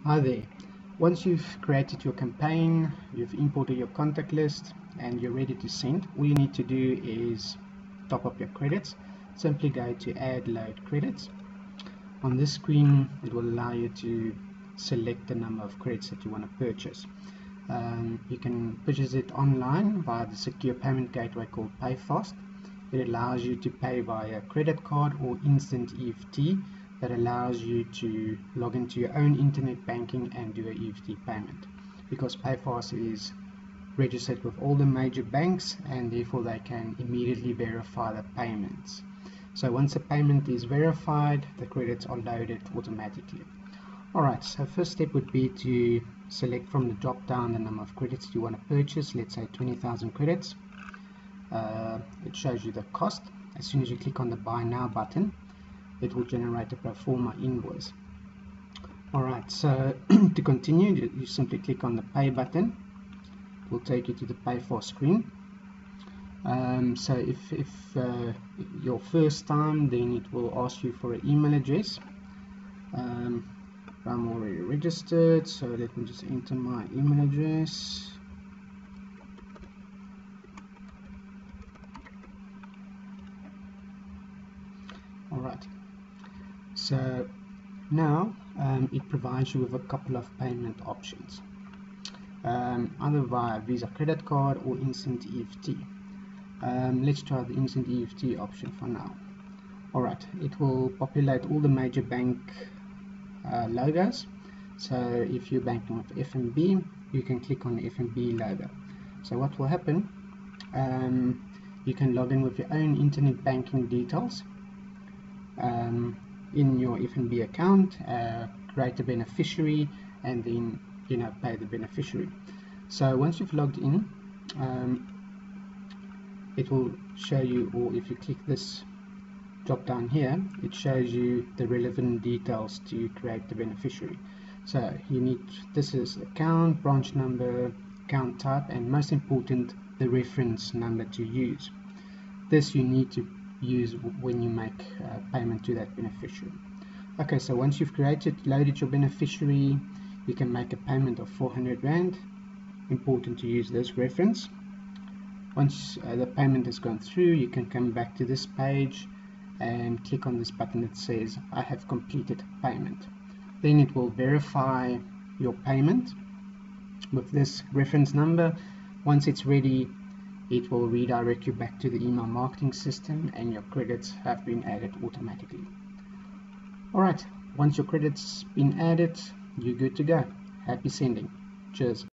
Hi there. Once you've created your campaign, you've imported your contact list, and you're ready to send, all you need to do is top up your credits. Simply go to Add Load Credits. On this screen, it will allow you to select the number of credits that you want to purchase. You can purchase it online via the secure payment gateway called Payfast. It allows you to pay via credit card or instant EFT that allows you to log into your own internet banking and do an EFT payment, because Payfast is registered with all the major banks and therefore they can immediately verify the payments. So once a payment is verified, the credits are loaded automatically. Alright, so first step would be to select from the drop down the number of credits you want to purchase. Let's say 20,000 credits. It shows you the cost. As soon as you click on the Buy Now button, it will generate a pro forma invoice. Alright, so to continue, you simply click on the Pay button. It will take you to the Pay For screen. So if your first time, then it will ask you for an email address. I'm already registered, so let me just enter my email address. Alright, so now it provides you with a couple of payment options, either via Visa credit card or instant EFT. Let's try the instant EFT option for now. Alright, it will populate all the major bank logos. So if you're banking with FNB, you can click on the FNB logo. So what will happen, you can log in with your own internet banking details in your FNB account, create a beneficiary, and then pay the beneficiary. So once you've logged in, it will show you, or if you click this drop down here, it shows you the relevant details to create the beneficiary. So you need, this is account, branch number, account type, and most important, the reference number to use. This you need to use when you make payment to that beneficiary. Okay, so once you've loaded your beneficiary, you can make a payment of 400 Rand. Important to use this reference. Once the payment has gone through, you can come back to this page and click on this button that says I have completed payment. Then it will verify your payment with this reference number. Once it's ready, it will redirect you back to the email marketing system and your credits have been added automatically. Alright, once your credits been added, you're good to go. Happy sending. Cheers.